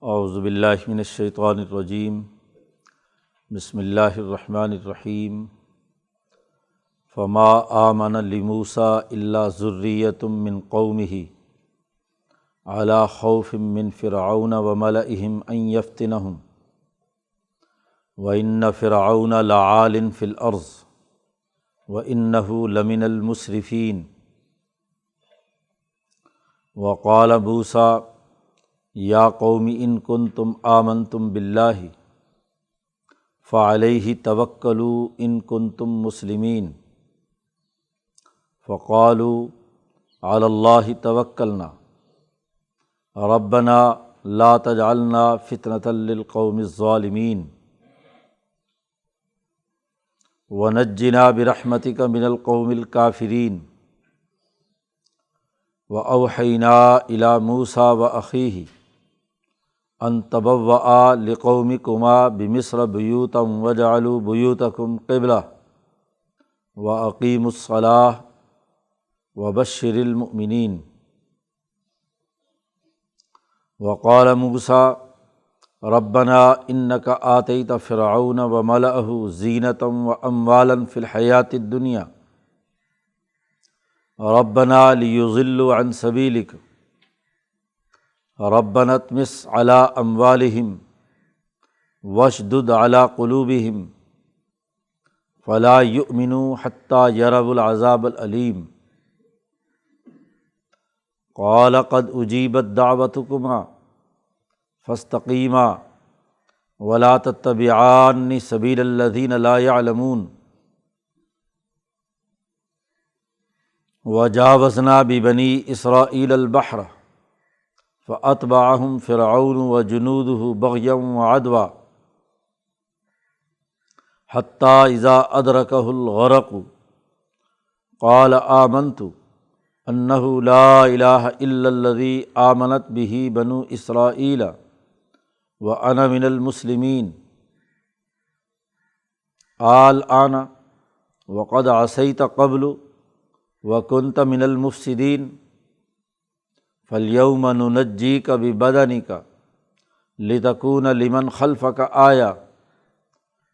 اعوذ باللہ من الشیطان الرجیم، بسم اللہ الرحمن الرحیم۔ فما آمن لموسیٰ الا ذریۃ من قومہ علی خوف من فرعون وملئہم ان یفتنہم وإن فرعون لعال فی الارض وإنہ لمن المسرفین۔ وقال موسیٰ یا قوم ان کنتم آمنتم باللہ فعلیہ توکلوا ان کنتم مسلمین۔ فقالوا علی اللہ توکلنا ربنا لا تجعلنا فتنة للقوم الظالمین ونجنا برحمتک من القوم الکافرین۔ وأوحینا الی موسیٰ وأخیہ ان تبوأ لقومکما بمصر بیوتا واجعلوا بیوتکم قبلہ واقیموا الصلاۃ وبشر المؤمنین۔ وقال موسیٰ ربنا انک آتیت فرعون وملأہ زینۃ واموالا فی الحیاۃ الدنیا ربنا لیضلوا عن سبیلک ربنا اطمس علی اموالہم واشدد علی قلوبہم فلا یؤمنوا حتی یروا العذاب العلیم۔ قال قد اجیبت دعوتکما فاستقیما ولا تتبعان سبیل الذین لا یعلمون۔ وجاوزنا ببنی اسرائیل البحر فأتبعهم فرعون وجنودہ بغیا وعدوا حتی اذا ادرکہ الغرق قال آمنت انہ لا الہ الا الذی آمنت بہ بنو اسرائیل وانا من المسلمین۔ الآن وقد عصیت قبل وکنت من المفسدین فالیوم ننجیک ببدنک لتکون لمن خلفک آیہ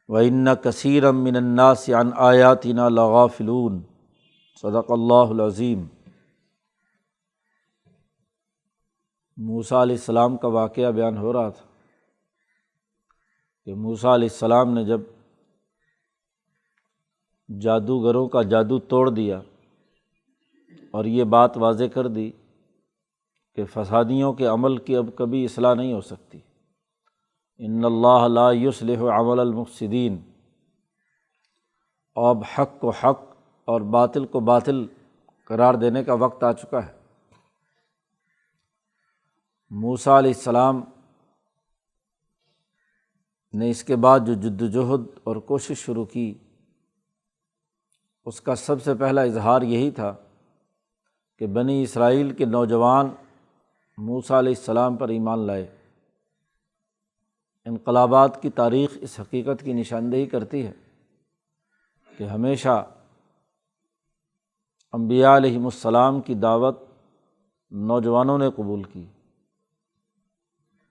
وإن کثیرا من الناس عن آیاتنا لغافلون۔ صدق اللہ العظیم۔ موسیٰ علیہ السلام کا واقعہ بیان ہو رہا تھا کہ موسیٰ علیہ السلام نے جب جادوگروں کا جادو توڑ دیا اور یہ بات واضح کر دی کہ فسادیوں کے عمل کی اب کبھی اصلاح نہیں ہو سکتی، ان اللہ لا یصلح عمل المفسدین، اب حق کو حق اور باطل کو باطل قرار دینے کا وقت آ چکا ہے۔ موسیٰ علیہ السلام نے اس کے بعد جو جد و جہد اور کوشش شروع کی، اس کا سب سے پہلا اظہار یہی تھا کہ بنی اسرائیل کے نوجوان موسیٰ علیہ السلام پر ایمان لائے۔ انقلابات کی تاریخ اس حقیقت کی نشاندہی کرتی ہے کہ ہمیشہ انبیاء علیہم السلام کی دعوت نوجوانوں نے قبول کی۔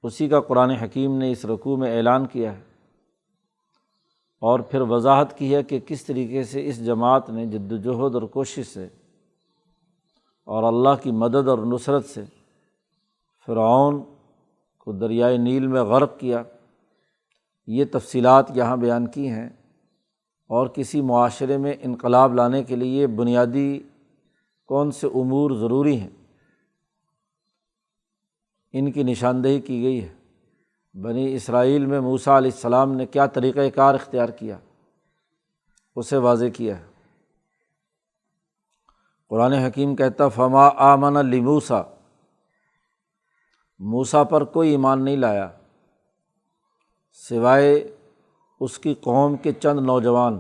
اسی کا قرآن حکیم نے اس رکوع میں اعلان کیا ہے اور پھر وضاحت کی ہے کہ کس طریقے سے اس جماعت نے جد و جہد اور کوشش سے اور اللہ کی مدد اور نصرت سے فرعون کو دریائے نیل میں غرق کیا۔ یہ تفصیلات یہاں بیان کی ہیں، اور کسی معاشرے میں انقلاب لانے کے لیے بنیادی کون سے امور ضروری ہیں ان کی نشاندہی کی گئی ہے۔ بنی اسرائیل میں موسیٰ علیہ السلام نے کیا طریقہ کار اختیار کیا اسے واضح کیا ہے۔ قرآن حکیم کہتا فما آمن لموسیٰ، موسیٰ پر کوئی ایمان نہیں لایا سوائے اس کی قوم کے چند نوجوان۔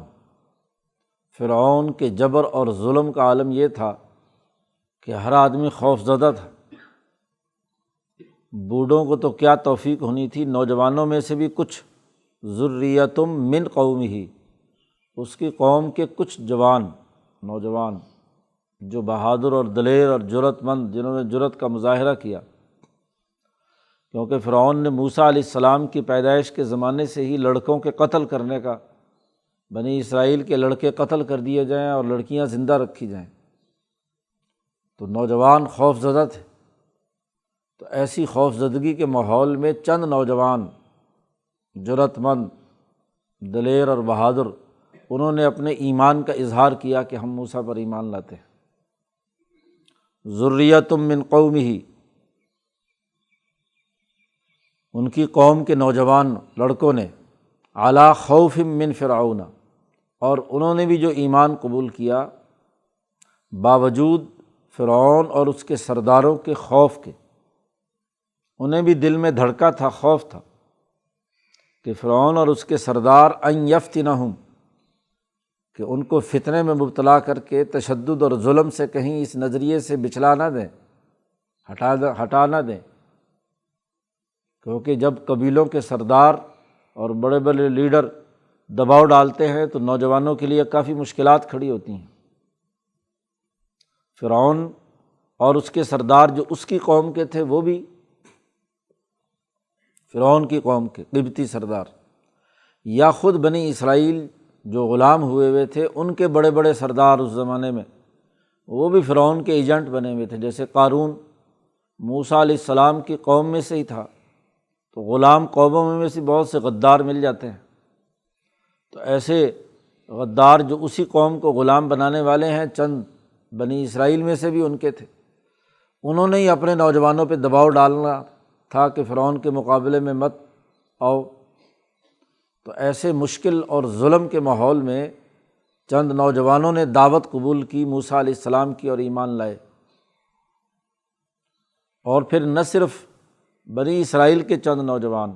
فرعون کے جبر اور ظلم کا عالم یہ تھا کہ ہر آدمی خوف زدہ تھا۔ بوڑھوں کو تو کیا توفیق ہونی تھی، نوجوانوں میں سے بھی کچھ ذریۃ من قومہ، اس کی قوم کے کچھ نوجوان جو بہادر اور دلیر اور جرأت مند، جنہوں نے جرأت کا مظاہرہ کیا، کیونکہ فرعون نے موسیٰ علیہ السلام کی پیدائش کے زمانے سے ہی لڑکوں کے قتل کرنے کا، بنی اسرائیل کے لڑکے قتل کر دیے جائیں اور لڑکیاں زندہ رکھی جائیں، تو نوجوان خوف زدہ تھے۔ تو ایسی خوف زدگی کے ماحول میں چند نوجوان جرأت مند، دلیر اور بہادر، انہوں نے اپنے ایمان کا اظہار کیا کہ ہم موسیٰ پر ایمان لاتے ہیں۔ ذریۃ من قومہ، ان کی قوم کے نوجوان لڑکوں نے، علی خوف من فرعون، اور انہوں نے بھی جو ایمان قبول کیا باوجود فرعون اور اس کے سرداروں کے خوف کے، انہیں بھی دل میں دھڑکا تھا، خوف تھا کہ فرعون اور اس کے سردار ان یفتنہم، کہ ان کو فتنے میں مبتلا کر کے تشدد اور ظلم سے کہیں اس نظریے سے بچلا نہ دیں، ہٹا نہ دیں، کیونکہ جب قبیلوں کے سردار اور بڑے بڑے لیڈر دباؤ ڈالتے ہیں تو نوجوانوں کے لیے کافی مشکلات کھڑی ہوتی ہیں۔ فرعون اور اس کے سردار جو اس کی قوم کے تھے، وہ بھی فرعون کی قوم کے قبطی سردار، یا خود بنی اسرائیل جو غلام ہوئے تھے ان کے بڑے بڑے سردار اس زمانے میں، وہ بھی فرعون کے ایجنٹ بنے ہوئے تھے۔ جیسے قارون موسیٰ علیہ السلام کی قوم میں سے ہی تھا، تو غلام قوموں میں سے بہت سے غدار مل جاتے ہیں، تو ایسے غدار جو اسی قوم کو غلام بنانے والے ہیں، چند بنی اسرائیل میں سے بھی ان کے تھے، انہوں نے ہی اپنے نوجوانوں پہ دباؤ ڈالنا تھا کہ فرعون کے مقابلے میں مت آؤ۔ تو ایسے مشکل اور ظلم کے ماحول میں چند نوجوانوں نے دعوت قبول کی موسیٰ علیہ السلام کی اور ایمان لائے۔ اور پھر نہ صرف بنی اسرائیل کے چند نوجوان،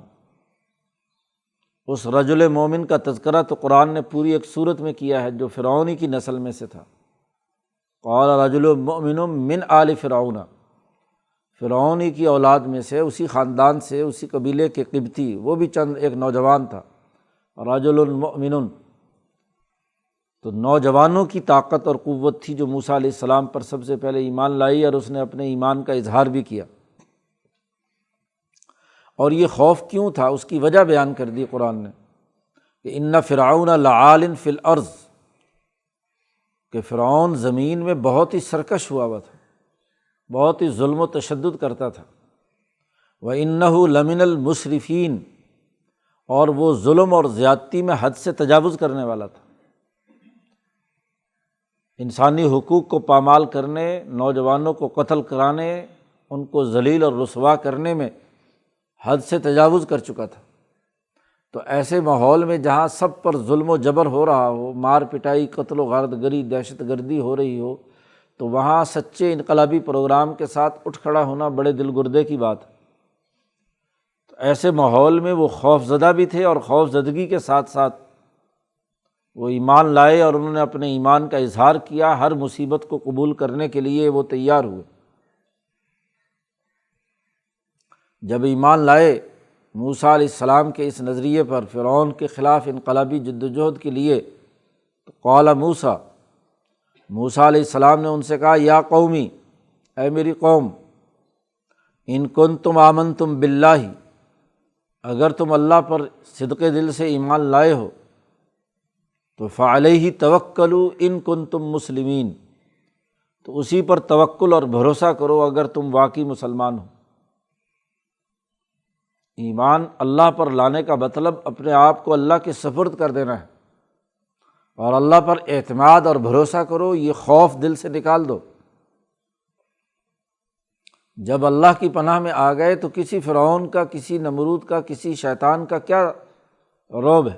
اس رجل مومن کا تذکرہ تو قرآن نے پوری ایک سورت میں کیا ہے جو فرعون ہی کی نسل میں سے تھا۔ قال رجل مؤمن من آل فرعون، فرعون ہی کی اولاد میں سے، اسی خاندان سے، اسی قبیلے کے قبطی، وہ بھی چند ایک نوجوان تھا، رجل مؤمن۔ تو نوجوانوں کی طاقت اور قوت تھی جو موسیٰ علیہ السلام پر سب سے پہلے ایمان لائی، اور اس نے اپنے ایمان کا اظہار بھی کیا۔ اور یہ خوف کیوں تھا، اس کی وجہ بیان کر دی قرآن نے کہ ان فرعون لعال فی الارض، کہ فرعون زمین میں بہت ہی سرکش ہوا تھا، بہت ہی ظلم و تشدد کرتا تھا۔ وَإِنَّهُ لَمِنَ الْمُسْرِفِينَ، اور وہ ظلم اور زیادتی میں حد سے تجاوز کرنے والا تھا، انسانی حقوق کو پامال کرنے، نوجوانوں کو قتل کرانے، ان کو ذلیل اور رسوا کرنے میں حد سے تجاوز کر چکا تھا۔ تو ایسے ماحول میں جہاں سب پر ظلم و جبر ہو رہا ہو، مار پٹائی، قتل و غارت گری، دہشت گردی ہو رہی ہو، تو وہاں سچے انقلابی پروگرام کے ساتھ اٹھ کھڑا ہونا بڑے دل گردے کی بات ہے۔ تو ایسے ماحول میں وہ خوف زدہ بھی تھے، اور خوف زدگی کے ساتھ ساتھ وہ ایمان لائے، اور انہوں نے اپنے ایمان کا اظہار کیا، ہر مصیبت کو قبول کرنے کے لیے وہ تیار ہوئے۔ جب ایمان لائے موسیٰ علیہ السلام کے اس نظریے پر فرعون کے خلاف انقلابی جد و جہد کے لیے، تو قال موسیٰ، موسیٰ علیہ السلام نے ان سے کہا، یا قومی، اے میری قوم، ان کنتم آمنتم باللہ، اگر تم اللہ پر صدق دل سے ایمان لائے ہو تو فعلیہ توکلوا ان کنتم مسلمین، تو اسی پر توکل اور بھروسہ کرو اگر تم واقعی مسلمان ہو۔ ایمان اللہ پر لانے کا مطلب اپنے آپ کو اللہ کے سپرد کر دینا ہے، اور اللہ پر اعتماد اور بھروسہ کرو، یہ خوف دل سے نکال دو۔ جب اللہ کی پناہ میں آ گئے تو کسی فرعون کا، کسی نمرود کا، کسی شیطان کا کیا رعب ہے؟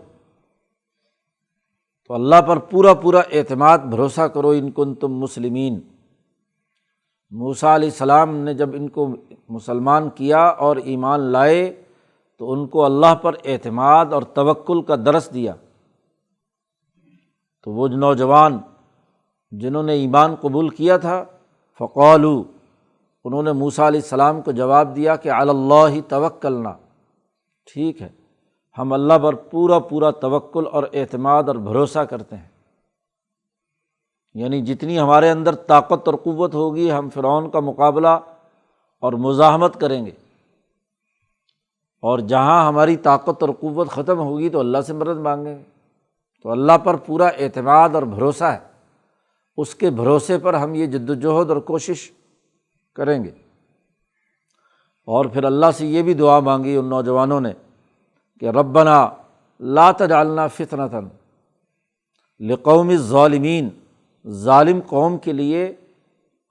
تو اللہ پر پورا پورا اعتماد بھروسہ کرو، ان کنتم مسلمین۔ موسیٰ علیہ السلام نے جب ان کو مسلمان کیا اور ایمان لائے تو ان کو اللہ پر اعتماد اور توکل کا درس دیا۔ تو وہ نوجوان جنہوں نے ایمان قبول کیا تھا، فقالوا، انہوں نے موسیٰ علیہ السلام کو جواب دیا کہ علی اللہ توکلنا، ٹھیک ہے، ہم اللہ پر پورا پورا توکل اور اعتماد اور بھروسہ کرتے ہیں، یعنی جتنی ہمارے اندر طاقت اور قوت ہوگی ہم فرعون کا مقابلہ اور مزاحمت کریں گے۔ اور جہاں ہماری طاقت اور قوت ختم ہوگی تو اللہ سے مدد مانگیں گے۔ تو اللہ پر پورا اعتماد اور بھروسہ ہے، اس کے بھروسے پر ہم یہ جد وجہد اور کوشش کریں گے۔ اور پھر اللہ سے یہ بھی دعا مانگی ان نوجوانوں نے کہ ربنا لا تجعلنا فتنۃ لقوم الظالمین، ظالم قوم کے لیے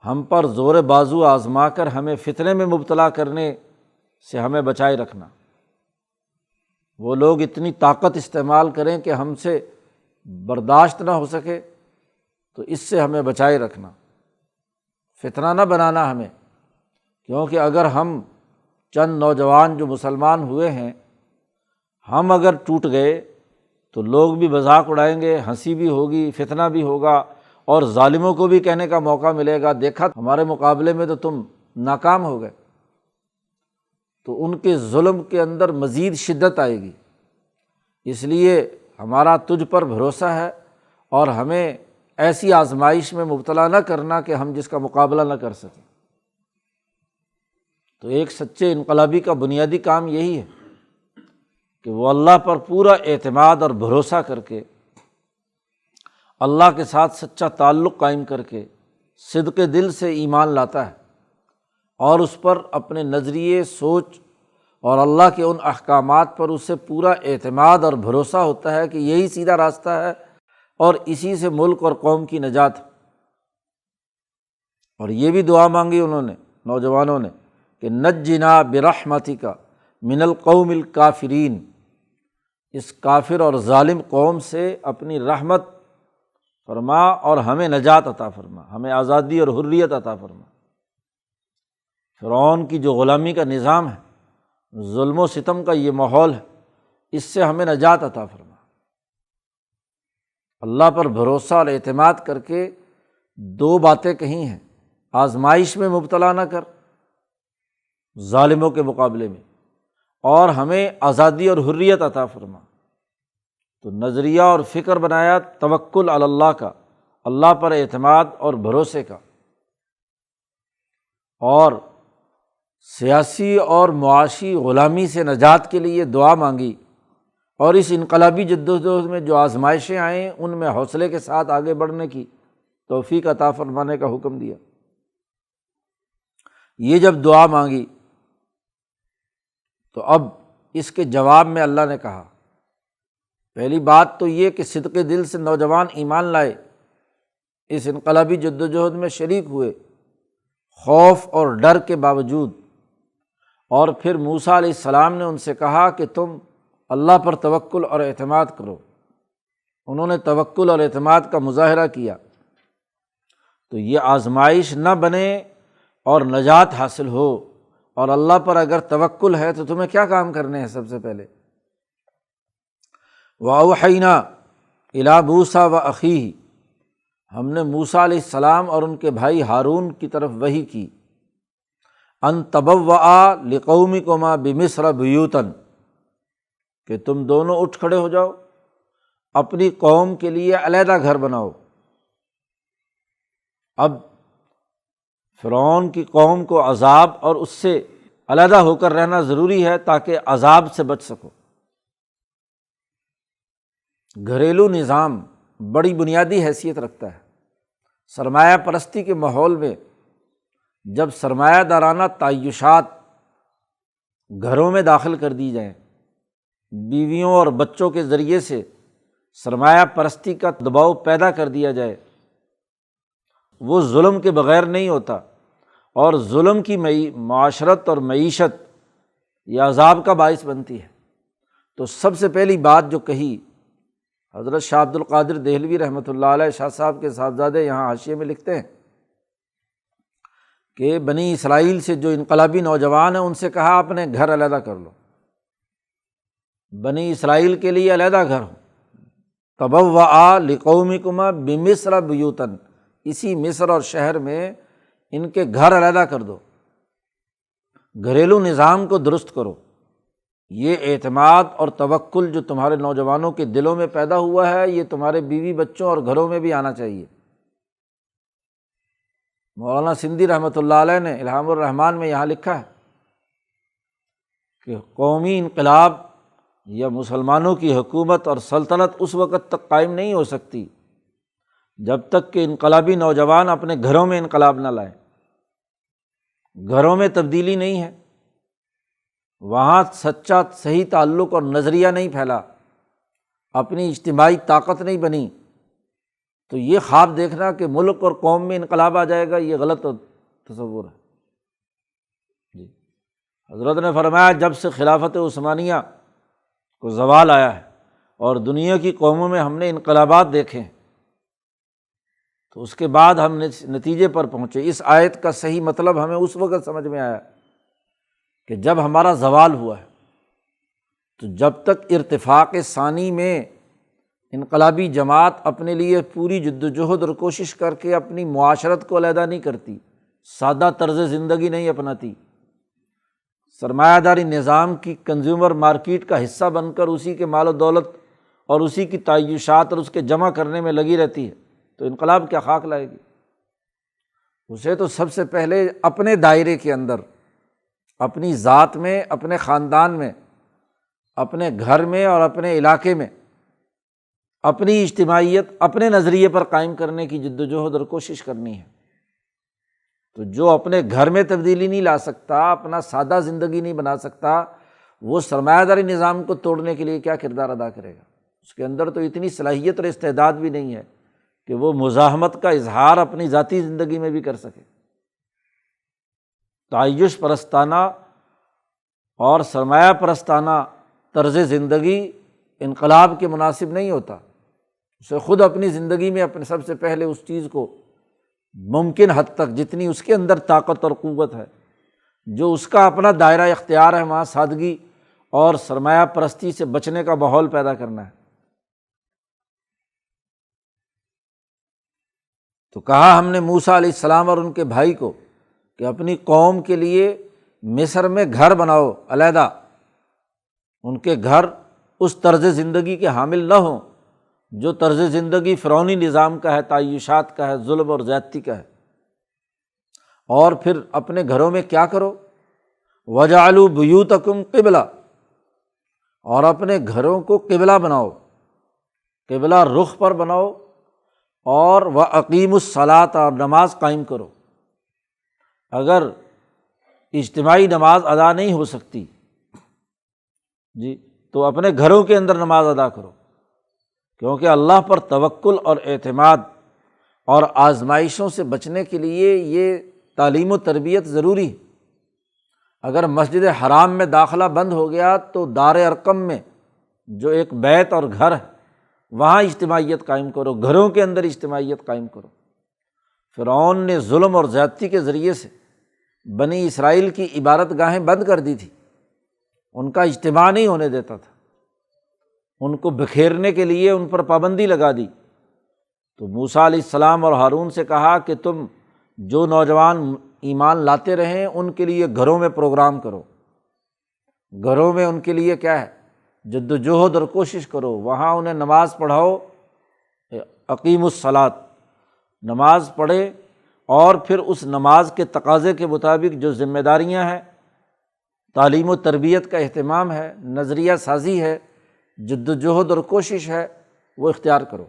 ہم پر زور بازو آزما کر ہمیں فتنے میں مبتلا کرنے سے ہمیں بچائے رکھنا۔ وہ لوگ اتنی طاقت استعمال کریں کہ ہم سے برداشت نہ ہو سکے، تو اس سے ہمیں بچائے رکھنا، فتنہ نہ بنانا ہمیں۔ کیونکہ اگر ہم چند نوجوان جو مسلمان ہوئے ہیں، ہم اگر ٹوٹ گئے تو لوگ بھی مذاق اڑائیں گے، ہنسی بھی ہوگی، فتنہ بھی ہوگا، اور ظالموں کو بھی کہنے کا موقع ملے گا دیکھا ہمارے مقابلے میں تو تم ناکام ہو گئے، تو ان کے ظلم کے اندر مزید شدت آئے گی۔ اس لیے ہمارا تجھ پر بھروسہ ہے، اور ہمیں ایسی آزمائش میں مبتلا نہ کرنا کہ ہم جس کا مقابلہ نہ کر سکیں۔ تو ایک سچے انقلابی کا بنیادی کام یہی ہے کہ وہ اللہ پر پورا اعتماد اور بھروسہ کر کے، اللہ کے ساتھ سچا تعلق قائم کر کے صدق دل سے ایمان لاتا ہے، اور اس پر اپنے نظریے، سوچ اور اللہ کے ان احکامات پر اسے پورا اعتماد اور بھروسہ ہوتا ہے کہ یہی سیدھا راستہ ہے اور اسی سے ملک اور قوم کی نجات۔ اور یہ بھی دعا مانگی انہوں نے، نوجوانوں نے، کہ نجنا برحمتک من القوم الکافرین، اس کافر اور ظالم قوم سے اپنی رحمت فرما اور ہمیں نجات عطا فرما، ہمیں آزادی اور حریت عطا فرما۔ فرعون کی جو غلامی کا نظام ہے، ظلم و ستم کا یہ ماحول ہے، اس سے ہمیں نجات عطا فرما۔ اللہ پر بھروسہ اور اعتماد کر کے دو باتیں کہی ہیں، آزمائش میں مبتلا نہ کر ظالموں کے مقابلے میں، اور ہمیں آزادی اور حریت عطا فرما۔ تو نظریہ اور فکر بنایا توکل علی اللہ کا، اللہ پر اعتماد اور بھروسے کا، اور سیاسی اور معاشی غلامی سے نجات کے لیے دعا مانگی، اور اس انقلابی جدوجہد میں جو آزمائشیں آئیں ان میں حوصلے کے ساتھ آگے بڑھنے کی توفیق عطا فرمانے کا حکم دیا۔ یہ جب دعا مانگی تو اب اس کے جواب میں اللہ نے کہا، پہلی بات تو یہ کہ صدق دل سے نوجوان ایمان لائے، اس انقلابی جدوجہد میں شریک ہوئے خوف اور ڈر کے باوجود، اور پھر موسیٰ علیہ السلام نے ان سے کہا کہ تم اللہ پر توکل اور اعتماد کرو۔ انہوں نے توکل اور اعتماد کا مظاہرہ کیا، تو یہ آزمائش نہ بنے اور نجات حاصل ہو۔ اور اللہ پر اگر توکل ہے تو تمہیں کیا کام کرنے ہیں؟ سب سے پہلے وَأَوْحَيْنَا إِلَىٰ مُوسَىٰ وَأَخِيهِ، ہم نے موسیٰ علیہ السلام اور ان کے بھائی ہارون کی طرف وحی کی، أَن تَبَوَّآ لِقَوْمِكُمَا بِمِصْرَ بُيُوتًا، کہ تم دونوں اٹھ کھڑے ہو جاؤ، اپنی قوم کے لیے علیحدہ گھر بناؤ۔ اب فرعون کی قوم کو عذاب اور اس سے علیحدہ ہو کر رہنا ضروری ہے تاکہ عذاب سے بچ سکو۔ گھریلو نظام بڑی بنیادی حیثیت رکھتا ہے۔ سرمایہ پرستی کے ماحول میں جب سرمایہ دارانہ تعیشات گھروں میں داخل کر دی جائیں، بیویوں اور بچوں کے ذریعے سے سرمایہ پرستی کا دباؤ پیدا کر دیا جائے، وہ ظلم کے بغیر نہیں ہوتا، اور ظلم کی معاشرت اور معیشت یہ عذاب کا باعث بنتی ہے۔ تو سب سے پہلی بات جو کہی، حضرت شاہ عبد القادر دہلوی رحمۃ اللہ علیہ شاہ صاحب کے صاحبزادے یہاں حاشیے میں لکھتے ہیں کہ بنی اسرائیل سے جو انقلابی نوجوان ہیں ان سے کہا اپنے گھر علیحدہ کر لو، بنی اسرائیل کے لیے علیحدہ گھر ہو۔ تبوّآ لقومکما بمصر بیوتاً، اسی مصر اور شہر میں ان کے گھر علیحدہ کر دو، گھریلو نظام کو درست کرو۔ یہ اعتماد اور توکل جو تمہارے نوجوانوں کے دلوں میں پیدا ہوا ہے، یہ تمہارے بیوی بچوں اور گھروں میں بھی آنا چاہیے۔ مولانا سندھی رحمۃ اللہ علیہ نے الہام الرحمن میں یہاں لکھا ہے کہ قومی انقلاب یا مسلمانوں کی حکومت اور سلطنت اس وقت تک قائم نہیں ہو سکتی جب تک کہ انقلابی نوجوان اپنے گھروں میں انقلاب نہ لائیں۔ گھروں میں تبدیلی نہیں ہے، وہاں سچا صحیح تعلق اور نظریہ نہیں پھیلا، اپنی اجتماعی طاقت نہیں بنی، تو یہ خواب دیکھنا کہ ملک اور قوم میں انقلاب آ جائے گا، یہ غلط تصور ہے۔ جی حضرت نے فرمایا جب سے خلافت عثمانیہ کو زوال آیا ہے اور دنیا کی قوموں میں ہم نے انقلابات دیکھے ہیں، تو اس کے بعد ہم نے نتیجے پر پہنچے۔ اس آیت کا صحیح مطلب ہمیں اس وقت سمجھ میں آیا کہ جب ہمارا زوال ہوا ہے، تو جب تک ارتفاق ثانی میں انقلابی جماعت اپنے لیے پوری جد و جہد اور کوشش کر کے اپنی معاشرت کو علیحدہ نہیں کرتی، سادہ طرز زندگی نہیں اپناتی، سرمایہ داری نظام کی کنزیومر مارکیٹ کا حصہ بن کر اسی کے مال و دولت اور اسی کی تعیشات اور اس کے جمع کرنے میں لگی رہتی ہے، تو انقلاب کیا خاک لائے گی؟ اسے تو سب سے پہلے اپنے دائرے کے اندر، اپنی ذات میں، اپنے خاندان میں، اپنے گھر میں اور اپنے علاقے میں اپنی اجتماعیت اپنے نظریے پر قائم کرنے کی جد و جہد اور کوشش کرنی ہے۔ تو جو اپنے گھر میں تبدیلی نہیں لا سکتا، اپنا سادہ زندگی نہیں بنا سکتا، وہ سرمایہ داری نظام کو توڑنے کے لیے کیا کردار ادا کرے گا؟ اس کے اندر تو اتنی صلاحیت اور استعداد بھی نہیں ہے کہ وہ مزاحمت کا اظہار اپنی ذاتی زندگی میں بھی کر سکے۔ تعیش پرستانہ اور سرمایہ پرستانہ طرز زندگی انقلاب کے مناسب نہیں ہوتا، اسے خود اپنی زندگی میں اپنے سب سے پہلے اس چیز کو ممکن حد تک جتنی اس کے اندر طاقت اور قوت ہے، جو اس کا اپنا دائرہ اختیار ہے، وہاں سادگی اور سرمایہ پرستی سے بچنے کا ماحول پیدا کرنا ہے۔ تو کہا ہم نے موسیٰ علیہ السلام اور ان کے بھائی کو کہ اپنی قوم کے لیے مصر میں گھر بناؤ علیحدہ، ان کے گھر اس طرز زندگی کے حامل نہ ہوں جو طرز زندگی فرعونی نظام کا ہے، تعیشات کا ہے، ظلم اور زیادتی کا ہے۔ اور پھر اپنے گھروں میں کیا کرو؟ وَجَعَلُوا بُيُوتَكُمْ قِبْلَةً، اور اپنے گھروں کو قبلہ بناؤ، قبلہ رخ پر بناؤ، اور وَأَقِيمُوا الصَّلَاةَ، اور نماز قائم کرو۔ اگر اجتماعی نماز ادا نہیں ہو سکتی جی تو اپنے گھروں کے اندر نماز ادا کرو، کیونکہ اللہ پر توکل اور اعتماد اور آزمائشوں سے بچنے کے لیے یہ تعلیم و تربیت ضروری ہے۔ اگر مسجد حرام میں داخلہ بند ہو گیا تو دار ارقم میں جو ایک بیت اور گھر ہے وہاں اجتماعیت قائم کرو، گھروں کے اندر اجتماعیت قائم کرو۔ فرعون نے ظلم اور زیادتی کے ذریعے سے بنی اسرائیل کی عبادت گاہیں بند کر دی تھی، ان کا اجتماع نہیں ہونے دیتا تھا، ان کو بکھیرنے کے لیے ان پر پابندی لگا دی۔ تو موسیٰ علیہ السلام اور ہارون سے کہا کہ تم جو نوجوان ایمان لاتے رہیں ان کے لیے گھروں میں پروگرام کرو، گھروں میں ان کے لیے کیا ہے جد و جہد اور کوشش کرو، وہاں انہیں نماز پڑھاؤ، اقیموا الصلاۃ، نماز پڑھے، اور پھر اس نماز کے تقاضے کے مطابق جو ذمہ داریاں ہیں، تعلیم و تربیت کا اہتمام ہے، نظریہ سازی ہے، جد و جہد اور کوشش ہے، وہ اختیار کرو۔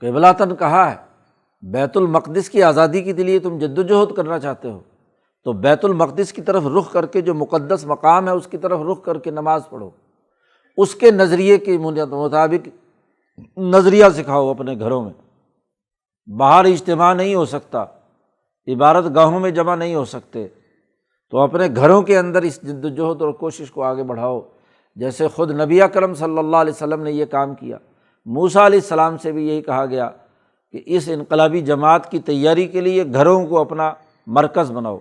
قبلۃً کہا ہے، بیت المقدس کی آزادی کے لیے تم جد و جہد کرنا چاہتے ہو تو بیت المقدس کی طرف رخ کر کے، جو مقدس مقام ہے اس کی طرف رخ کر کے نماز پڑھو، اس کے نظریے کے مطابق نظریہ سکھاؤ اپنے گھروں میں۔ باہر اجتماع نہیں ہو سکتا، عبادت گاہوں میں جمع نہیں ہو سکتے، تو اپنے گھروں کے اندر اس جد و جہد اور کوشش کو آگے بڑھاؤ، جیسے خود نبی اکرم صلی اللہ علیہ وسلم نے یہ کام کیا۔ موسیٰ علیہ السلام سے بھی یہی کہا گیا کہ اس انقلابی جماعت کی تیاری کے لیے گھروں کو اپنا مرکز بناؤ،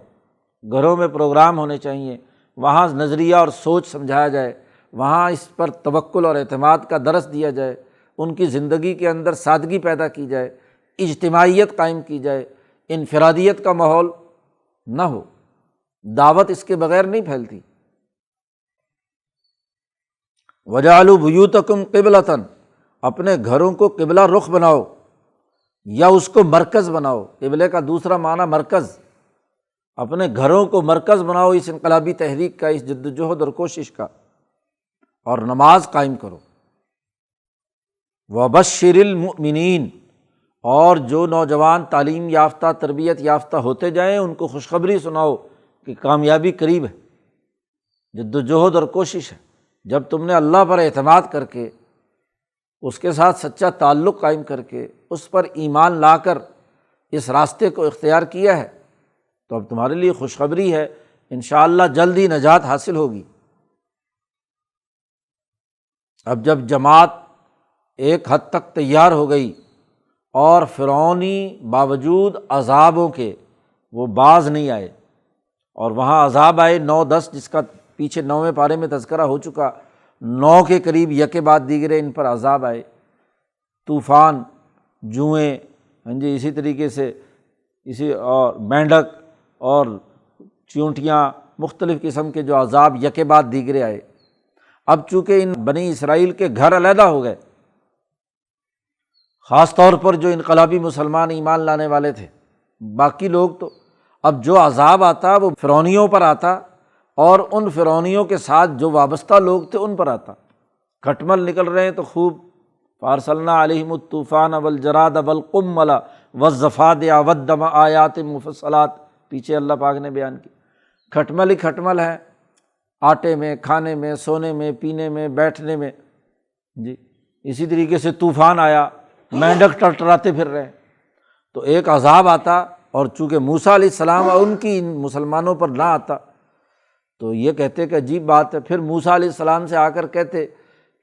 گھروں میں پروگرام ہونے چاہیے، وہاں نظریہ اور سوچ سمجھایا جائے، وہاں اس پر توکل اور اعتماد کا درس دیا جائے، ان کی زندگی کے اندر سادگی پیدا کی جائے، اجتماعیت قائم کی جائے، انفرادیت کا ماحول نہ ہو۔ دعوت اس کے بغیر نہیں پھیلتی۔ وَجَعَلُوا بُيُوتَكُمْ قِبْلَةً، اپنے گھروں کو قبلہ رخ بناؤ یا اس کو مرکز بناؤ۔ قبلے کا دوسرا معنی مرکز، اپنے گھروں کو مرکز بناؤ اس انقلابی تحریک کا، اس جد و جہد اور کوشش کا، اور نماز قائم کرو۔ وبشر المؤمنین، اور جو نوجوان تعلیم یافتہ تربیت یافتہ ہوتے جائیں ان کو خوشخبری سناؤ کہ کامیابی قریب ہے، جد و جہد اور کوشش ہے۔ جب تم نے اللہ پر اعتماد کر کے، اس کے ساتھ سچا تعلق قائم کر کے، اس پر ایمان لا کر اس راستے کو اختیار کیا ہے تو اب تمہارے لیے خوشخبری ہے، انشاءاللہ جلد ہی نجات حاصل ہوگی۔ اب جب جماعت ایک حد تک تیار ہو گئی اور فرعونی باوجود عذابوں کے وہ باز نہیں آئے، اور وہاں عذاب آئے 9-10، جس کا پیچھے 9ویں پارے میں تذکرہ ہو چکا، 9 کے قریب یکے بعد دیگرے ان پر عذاب آئے، طوفان، جوئیں، اسی طریقے سے اور مینڈک اور چیونٹیاں، مختلف قسم کے جو عذاب یکے بعد دیگرے آئے۔ اب چونکہ ان بنی اسرائیل کے گھر علیحدہ ہو گئے، خاص طور پر جو انقلابی مسلمان ایمان لانے والے تھے، باقی لوگ تو اب جو عذاب آتا وہ فرعونیوں پر آتا، اور ان فرعونیوں کے ساتھ جو وابستہ لوگ تھے ان پر آتا۔ کھٹمل نکل رہے ہیں تو خوب فارسلنا علیہم الطوفان والجراد والقمل والضفادع والدم آیات مفصلات، پیچھے اللہ پاک نے بیان کی۔ کھٹمل ہی کھٹمل ہے، آٹے میں، کھانے میں، سونے میں، پینے میں، بیٹھنے میں، اسی طریقے سے طوفان آیا، مینڈک ٹرٹراتے پھر رہے۔ تو ایک عذاب آتا، اور چونکہ موسیٰ علیہ السلام اور ان کی ان مسلمانوں پر نہ آتا تو یہ کہتے کہ عجیب بات ہے۔ پھر موسیٰ علیہ السلام سے آ کر کہتے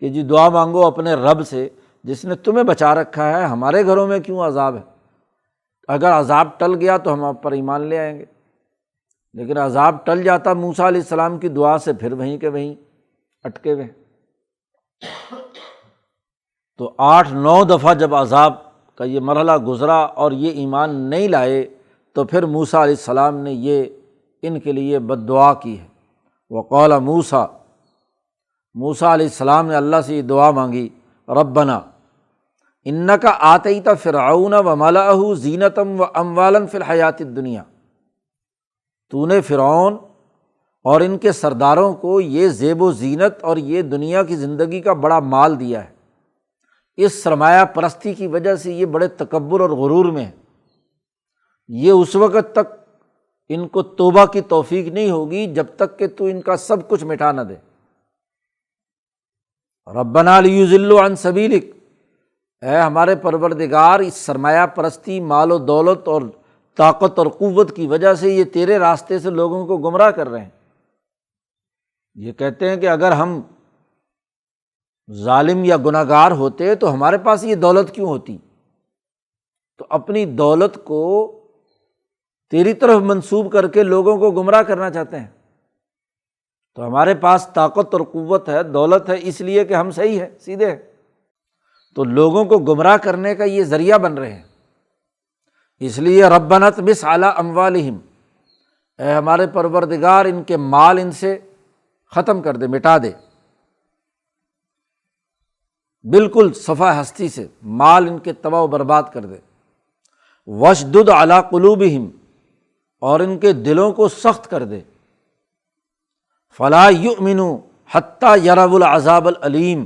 کہ جی دعا مانگو اپنے رب سے جس نے تمہیں بچا رکھا ہے، ہمارے گھروں میں کیوں عذاب ہے؟ اگر عذاب ٹل گیا تو ہم آپ پر ایمان لے آئیں گے، لیکن عذاب ٹل جاتا موسیٰ علیہ السلام کی دعا سے، پھر وہیں کے وہیں اٹکے ہوئے۔ تو 8-9 دفعہ جب عذاب کا یہ مرحلہ گزرا اور یہ ایمان نہیں لائے تو پھر موسیٰ علیہ السلام نے یہ ان کے لیے بد دعا کی ہے۔ وقال موسیٰ، موسیٰ علیہ السلام نے اللہ سے یہ دعا مانگی، ربنا انک آتیت فرعون وملأہ زینۃ واموالا فی الحیاۃ الدنیا، تو نے فرعون اور ان کے سرداروں کو یہ زیب و زینت اور یہ دنیا کی زندگی کا بڑا مال دیا ہے، اس سرمایہ پرستی کی وجہ سے یہ بڑے تکبر اور غرور میں ہے، یہ اس وقت تک ان کو توبہ کی توفیق نہیں ہوگی جب تک کہ تو ان کا سب کچھ مٹا نہ دے۔ ربنا لیضلوا عن سبیلک، اے ہمارے پروردگار، اس سرمایہ پرستی، مال و دولت اور طاقت اور قوت کی وجہ سے یہ تیرے راستے سے لوگوں کو گمراہ کر رہے ہیں۔ یہ کہتے ہیں کہ اگر ہم ظالم یا گناہ گار ہوتے تو ہمارے پاس یہ دولت کیوں ہوتی؟ تو اپنی دولت کو تیری طرف منسوب کر کے لوگوں کو گمراہ کرنا چاہتے ہیں۔ تو ہمارے پاس طاقت اور قوت ہے، دولت ہے، اس لیے کہ ہم صحیح ہیں، سیدھے ہیں، تو لوگوں کو گمراہ کرنے کا یہ ذریعہ بن رہے ہیں۔ اس لیے ربنا اطمس علی اموالہم، اے ہمارے پروردگار ان کے مال ان سے ختم کر دے، مٹا دے، بالکل صفحہ ہستی سے مال ان کے تباہ و برباد کر دے۔ واشدد علی قلوبہم، اور ان کے دلوں کو سخت کر دے۔ فلا یؤمنوا حتی یروا العذاب العلیم،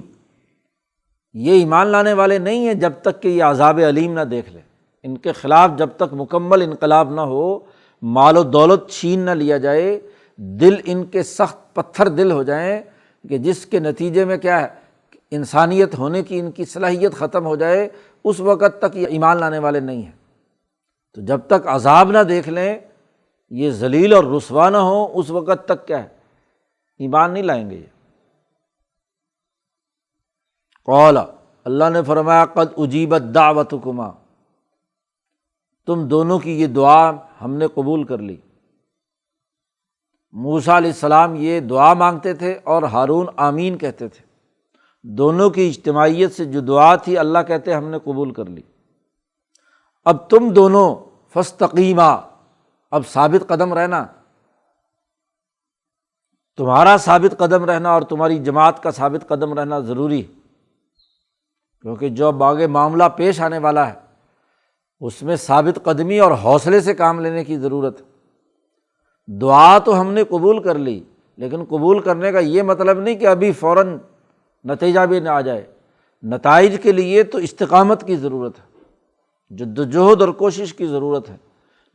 یہ ایمان لانے والے نہیں ہیں جب تک کہ یہ عذاب علیم نہ دیکھ لیں۔ ان کے خلاف جب تک مکمل انقلاب نہ ہو، مال و دولت چھین نہ لیا جائے، دل ان کے سخت پتھر دل ہو جائیں کہ جس کے نتیجے میں کیا ہے، انسانیت ہونے کی ان کی صلاحیت ختم ہو جائے، اس وقت تک یہ ایمان لانے والے نہیں ہیں۔ تو جب تک عذاب نہ دیکھ لیں، یہ ذلیل اور رسوا نہ ہوں، اس وقت تک کیا ہے، ایمان نہیں لائیں گے۔ قال، اللہ نے فرمایا، قد اجیبت دعوتکما، تم دونوں کی یہ دعا ہم نے قبول کر لی۔ موسیٰ علیہ السلام یہ دعا مانگتے تھے اور ہارون آمین کہتے تھے، دونوں کی اجتماعیت سے جو دعا تھی اللہ کہتے ہم نے قبول کر لی۔ اب تم دونوں فاستقیما، اب ثابت قدم رہنا، تمہارا ثابت قدم رہنا اور تمہاری جماعت کا ثابت قدم رہنا ضروری ہے، کیونکہ جو اب آگے معاملہ پیش آنے والا ہے اس میں ثابت قدمی اور حوصلے سے کام لینے کی ضرورت ہے۔ دعا تو ہم نے قبول کر لی، لیکن قبول کرنے کا یہ مطلب نہیں کہ ابھی فوراً نتیجہ بھی نہ آ جائے۔ نتائج کے لیے تو استقامت کی ضرورت ہے، جد و جہد اور کوشش کی ضرورت ہے،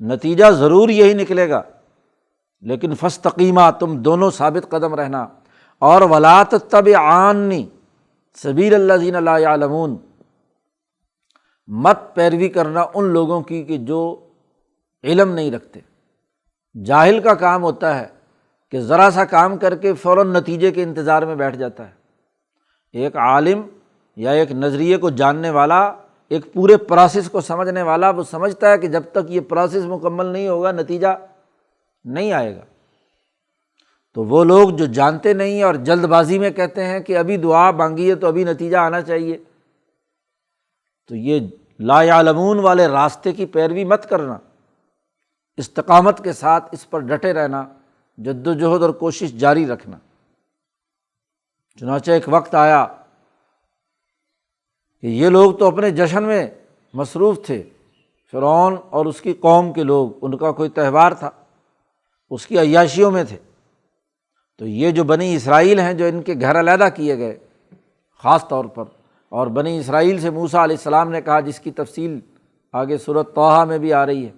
نتیجہ ضرور یہی نکلے گا، لیکن فاستقیما، تم دونوں ثابت قدم رہنا، اور ولا تتبعانی سبیل الذین لا یعلمون، مت پیروی کرنا ان لوگوں کی کہ جو علم نہیں رکھتے۔ جاہل کا کام ہوتا ہے کہ ذرا سا کام کر کے فوراً نتیجے کے انتظار میں بیٹھ جاتا ہے۔ ایک عالم یا ایک نظریے کو جاننے والا، ایک پورے پروسیس کو سمجھنے والا، وہ سمجھتا ہے کہ جب تک یہ پروسیس مکمل نہیں ہوگا نتیجہ نہیں آئے گا۔ تو وہ لوگ جو جانتے نہیں اور جلد بازی میں کہتے ہیں کہ ابھی دعا مانگی ہے تو ابھی نتیجہ آنا چاہیے، تو یہ لا یعلمون والے راستے کی پیروی مت کرنا، استقامت کے ساتھ اس پر ڈٹے رہنا، جد و جہد اور کوشش جاری رکھنا۔ چنانچہ ایک وقت آیا کہ یہ لوگ تو اپنے جشن میں مصروف تھے، فرعون اور اس کی قوم کے لوگ، ان کا کوئی تہوار تھا، اس کی عیاشیوں میں تھے۔ تو یہ جو بنی اسرائیل ہیں، جو ان کے گھر علیحدہ کیے گئے خاص طور پر، اور بنی اسرائیل سے موسیٰ علیہ السلام نے کہا، جس کی تفصیل آگے سورۃ طٰہٰ میں بھی آ رہی ہے،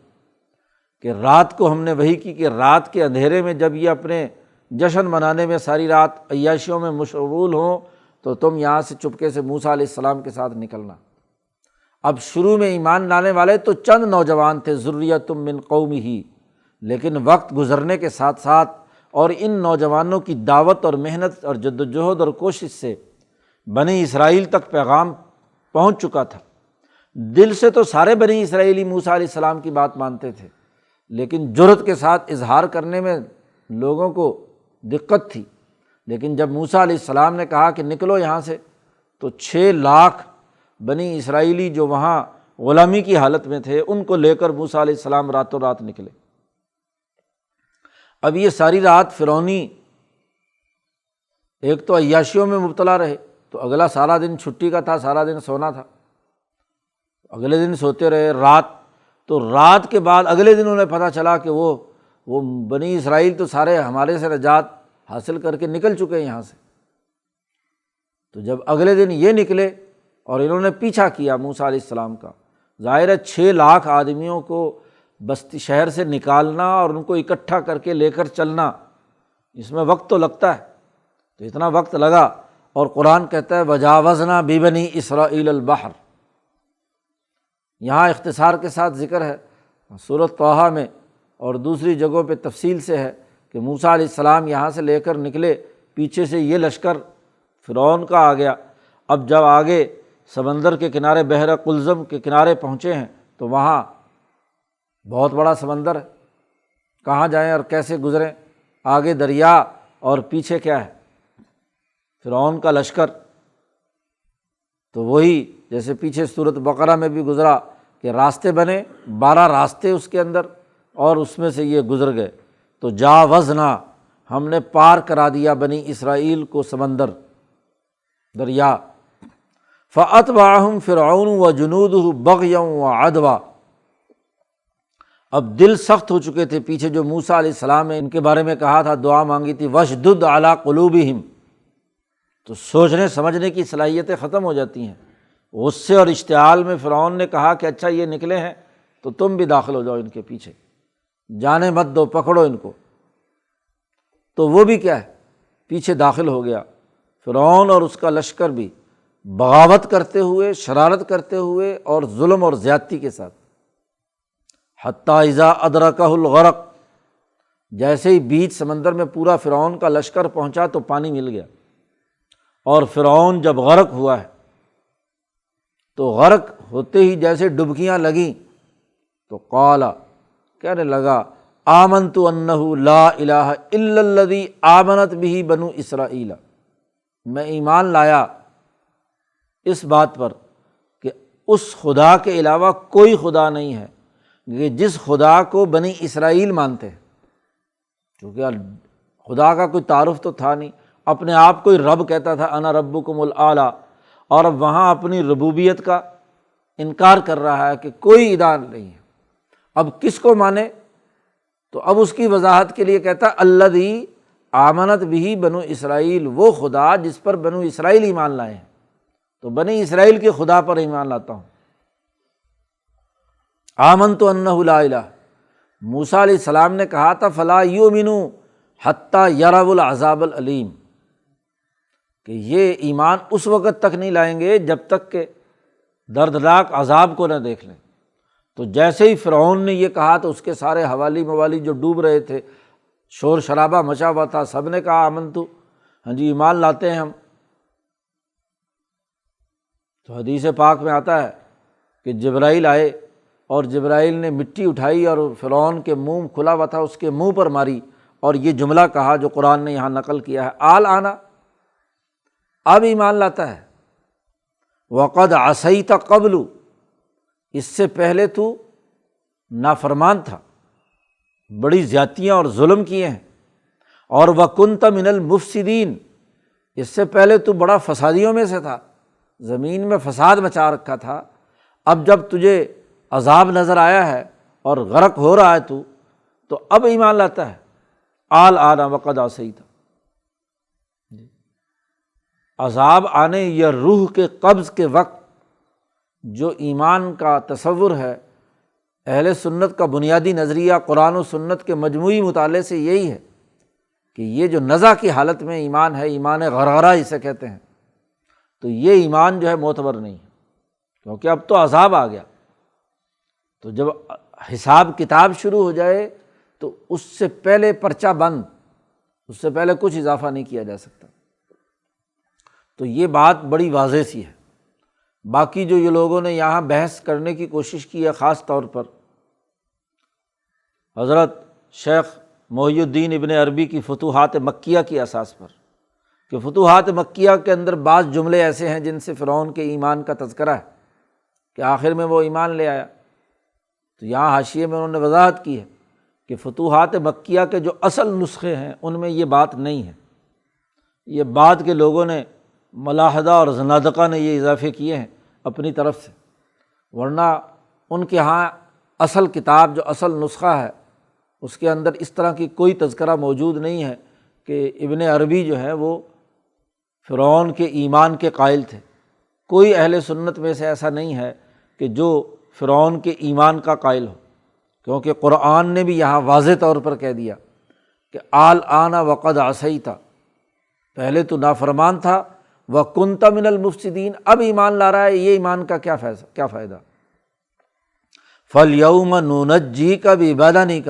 کہ رات کو ہم نے وحی کی کہ رات کے اندھیرے میں جب یہ اپنے جشن منانے میں ساری رات عیاشیوں میں مشغول ہوں تو تم یہاں سے چپکے سے موسیٰ علیہ السلام کے ساتھ نکلنا۔ اب شروع میں ایمان لانے والے تو چند نوجوان تھے، ذریۃ من قومہ، لیکن وقت گزرنے کے ساتھ ساتھ اور ان نوجوانوں کی دعوت اور محنت اور جد و جہد اور کوشش سے بنی اسرائیل تک پیغام پہنچ چکا تھا۔ دل سے تو سارے بنی اسرائیلی موسیٰ علیہ السلام کی بات مانتے تھے، لیکن جرأت کے ساتھ اظہار کرنے میں لوگوں کو دقت تھی۔ لیکن جب موسیٰ علیہ السلام نے کہا کہ نکلو یہاں سے، تو 6 لاکھ بنی اسرائیلی جو وہاں غلامی کی حالت میں تھے، ان کو لے کر موسیٰ علیہ السلام راتوں رات نکلے۔ اب یہ ساری رات فرعونی ایک تو عیاشیوں میں مبتلا رہے، تو اگلا سارا دن چھٹی کا تھا، سارا دن سونا تھا، اگلے دن سوتے رہے تو رات کے بعد اگلے دن انہیں پتہ چلا کہ وہ بنی اسرائیل تو سارے ہمارے سے نجات حاصل کر کے نکل چکے ہیں یہاں سے۔ تو جب اگلے دن یہ نکلے اور انہوں نے پیچھا کیا موسیٰ علیہ السلام کا، ظاہر ہے 6 لاکھ آدمیوں کو بستی شہر سے نکالنا اور ان کو اکٹھا کر کے لے کر چلنا، اس میں وقت تو لگتا ہے، تو اتنا وقت لگا، اور قرآن کہتا ہے وجاوزنا ببنی اسرائیل البحر۔ یہاں اختصار کے ساتھ ذکر ہے، سورۃ طٰہٰ میں اور دوسری جگہوں پہ تفصیل سے ہے کہ موسیٰ علیہ السلام یہاں سے لے کر نکلے، پیچھے سے یہ لشکر فرعون کا آ گیا۔ اب جب آگے سمندر کے کنارے، بحر قلزم کے کنارے پہنچے ہیں، تو وہاں بہت بڑا سمندر ہے، کہاں جائیں اور کیسے گزریں، آگے دریا اور پیچھے کیا ہے، فرعون کا لشکر۔ تو وہی جیسے پیچھے سورۃ بقرہ میں بھی گزرا کہ راستے بنے، 12 راستے اس کے اندر، اور اس میں سے یہ گزر گئے۔ تو جاوزنا، ہم نے پار کرا دیا بنی اسرائیل کو سمندر، دریا۔ فَأَتْبَعَهُمْ فِرْعَوْنُ وَجُنُودُهُ بَغْيًا وَعَدْوًا۔ اب دل سخت ہو چکے تھے، پیچھے جو موسیٰ علیہ السلام نے ان کے بارے میں کہا تھا، دعا مانگی تھی، وَاشْدُدْ عَلَىٰ قُلُوبِهِمْ، تو سوچنے سمجھنے کی صلاحیتیں ختم ہو جاتی ہیں۔ غصے اور اشتعال میں فرعون نے کہا کہ اچھا یہ نکلے ہیں تو تم بھی داخل ہو جاؤ ان کے پیچھے، جانے مت دو، پکڑو ان کو۔ تو وہ بھی کیا ہے، پیچھے داخل ہو گیا فرعون اور اس کا لشکر بھی، بغاوت کرتے ہوئے، شرارت کرتے ہوئے اور ظلم اور زیادتی کے ساتھ۔ حتیٰ اذا ادرکہ الغرق، جیسے ہی بیچ سمندر میں پورا فرعون کا لشکر پہنچا تو پانی مل گیا، اور فرعون جب غرق ہوا ہے تو غرق ہوتے ہی جیسے ڈبکیاں لگیں تو قال، کہنے لگا، آمنت انہ لا الہ الا الذی آمنت بہ بنو اسرائیل، میں ایمان لایا اس بات پر کہ اس خدا کے علاوہ کوئی خدا نہیں ہے کہ جس خدا کو بنی اسرائیل مانتے ہیں۔ کیونکہ خدا کا کوئی تعارف تو تھا نہیں، اپنے آپ کو ہی رب کہتا تھا، انا ربکم الاعلیٰ، اور اب وہاں اپنی ربوبیت کا انکار کر رہا ہے کہ کوئی الہ نہیں ہے۔ اب کس کو مانے؟ تو اب اس کی وضاحت کے لیے کہتا ہے الذی آمنت بہ بنو اسرائیل، وہ خدا جس پر بنو اسرائیل ایمان لائے ہیں، تو بنی اسرائیل کے خدا پر ایمان لاتا ہوں۔ آمنت انہ لا الہ، موسیٰ علیہ السلام نے کہا تھا فلا یؤمنوا حتی یروا العذاب العلیم، کہ یہ ایمان اس وقت تک نہیں لائیں گے جب تک کہ دردناک عذاب کو نہ دیکھ لیں۔ تو جیسے ہی فرعون نے یہ کہا تو اس کے سارے حوالی موالی جو ڈوب رہے تھے، شور شرابہ مچا ہوا تھا، سب نے کہا آمنتو، ہاں جی ایمان لاتے ہیں ہم۔ تو حدیث پاک میں آتا ہے کہ جبرائیل آئے اور جبرائیل نے مٹی اٹھائی اور فرعون کے منہ کھلا ہوا تھا اس کے منہ پر ماری، اور یہ جملہ کہا جو قرآن نے یہاں نقل کیا ہے، آل آنا، اب ایمان لاتا ہے۔ وقد عصیت قبل، اس سے پہلے تو نافرمان تھا، بڑی زیادتیاں اور ظلم کیے ہیں، اور وکنت من المفسدین، اس سے پہلے تو بڑا فسادیوں میں سے تھا، زمین میں فساد مچا رکھا تھا۔ اب جب تجھے عذاب نظر آیا ہے اور غرق ہو رہا ہے تو اب ایمان لاتا ہے۔ آل آنا وقد عصیت، عذاب آنے یا روح کے قبض کے وقت جو ایمان کا تصور ہے، اہل سنت کا بنیادی نظریہ قرآن و سنت کے مجموعی مطالعے سے یہی ہے کہ یہ جو نزع کی حالت میں ایمان ہے، ایمان غرغرہ اسے کہتے ہیں، تو یہ ایمان جو ہے معتبر نہیں ہے، کیونکہ اب تو عذاب آ گیا۔ تو جب حساب کتاب شروع ہو جائے تو اس سے پہلے پرچہ بند، اس سے پہلے کچھ اضافہ نہیں کیا جا سکتا۔ تو یہ بات بڑی واضح سی ہے۔ باقی جو یہ لوگوں نے یہاں بحث کرنے کی کوشش کی ہے، خاص طور پر حضرت شیخ محی الدین ابن عربی کی فتوحات مکیہ کی اساس پر، کہ فتوحات مکیہ کے اندر بعض جملے ایسے ہیں جن سے فرعون کے ایمان کا تذکرہ ہے کہ آخر میں وہ ایمان لے آیا۔ تو یہاں حاشیے میں انہوں نے وضاحت کی ہے کہ فتوحات مکیہ کے جو اصل نسخے ہیں ان میں یہ بات نہیں ہے، یہ بعد کے لوگوں نے، ملاحدہ اور زنادقہ نے یہ اضافے کیے ہیں اپنی طرف سے، ورنہ ان کے ہاں اصل کتاب جو اصل نسخہ ہے اس کے اندر اس طرح کی کوئی تذکرہ موجود نہیں ہے کہ ابن عربی جو ہے وہ فرعون کے ایمان کے قائل تھے۔ کوئی اہل سنت میں سے ایسا نہیں ہے کہ جو فرعون کے ایمان کا قائل ہو، کیونکہ قرآن نے بھی یہاں واضح طور پر کہہ دیا کہ آل آنا وقد عصیت، پہلے تو نافرمان تھا، وکنت من المفسدین، اب ایمان لا رہا ہے، یہ ایمان کا کیا فائدہ۔ فالیوم ننجیک ببدنک،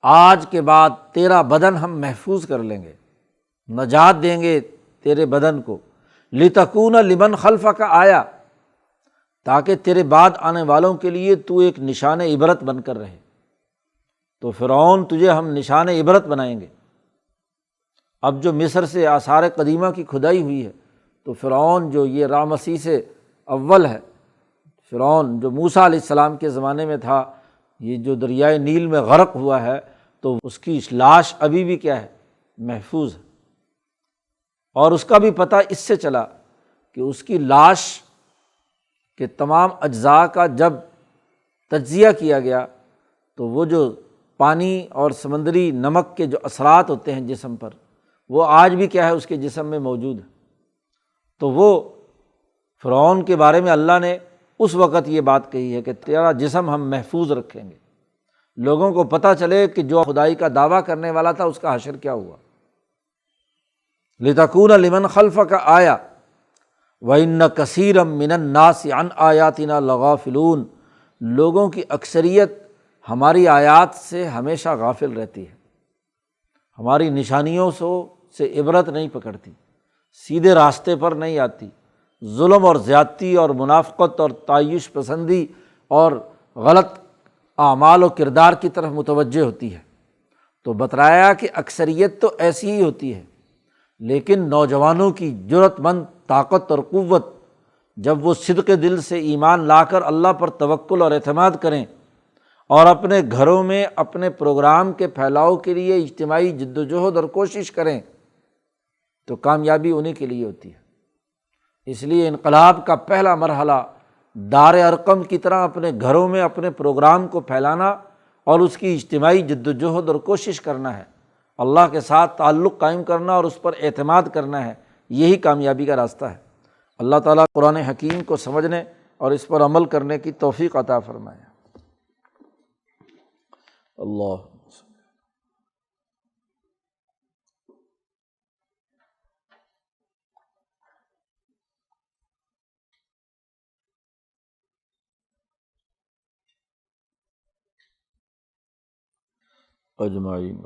آج کے بعد تیرا بدن ہم محفوظ کر لیں گے، نجات دیں گے تیرے بدن کو، لتکون لمن خلفک آیا، تاکہ تیرے بعد آنے والوں کے لیے تو ایک نشان عبرت بن کر رہے۔ تو فرعون تجھے ہم نشان عبرت بنائیں گے۔ اب جو مصر سے آثار قدیمہ کی کھدائی ہوئی ہے تو فرعون جو یہ رامسیس اول ہے، فرعون جو موسیٰ علیہ السلام کے زمانے میں تھا، یہ جو دریائے نیل میں غرق ہوا ہے، تو اس کی لاش ابھی بھی کیا ہے، محفوظ ہے۔ اور اس کا بھی پتہ اس سے چلا کہ اس کی لاش کے تمام اجزاء کا جب تجزیہ کیا گیا تو وہ جو پانی اور سمندری نمک کے جو اثرات ہوتے ہیں جسم پر، وہ آج بھی کیا ہے اس کے جسم میں موجود ہے۔ تو وہ فرعون کے بارے میں اللہ نے اس وقت یہ بات کہی ہے کہ تیرا جسم ہم محفوظ رکھیں گے، لوگوں کو پتہ چلے کہ جو خدائی کا دعویٰ کرنے والا تھا اس کا حشر کیا ہوا۔ لتکون لمن خلفک آیا وَإِنَّ كَثِيرًا مِّنَ النَّاسِ عَنْ آیَاتِنَا لَغَافِلُونَ، لوگوں کی اکثریت ہماری آیات سے ہمیشہ غافل رہتی ہے، ہماری نشانیوں سے عبرت نہیں پکڑتی، سیدھے راستے پر نہیں آتی، ظلم اور زیادتی اور منافقت اور تعیش پسندی اور غلط اعمال و کردار کی طرف متوجہ ہوتی ہے۔ تو بترایا کہ اکثریت تو ایسی ہی ہوتی ہے، لیکن نوجوانوں کی جرأت مند طاقت اور قوت جب وہ صدق دل سے ایمان لا کر اللہ پر توکل اور اعتماد کریں اور اپنے گھروں میں اپنے پروگرام کے پھیلاؤ کے لیے اجتماعی جد و جہد اور کوشش کریں تو کامیابی انہی کے لیے ہوتی ہے۔ اس لیے انقلاب کا پہلا مرحلہ دار ارقم کی طرح اپنے گھروں میں اپنے پروگرام کو پھیلانا اور اس کی اجتماعی جد و جہد اور کوشش کرنا ہے، اللہ کے ساتھ تعلق قائم کرنا اور اس پر اعتماد کرنا ہے، یہی کامیابی کا راستہ ہے۔ اللہ تعالیٰ قرآن حکیم کو سمجھنے اور اس پر عمل کرنے کی توفیق عطا فرمائے۔ اللہ اجمعین۔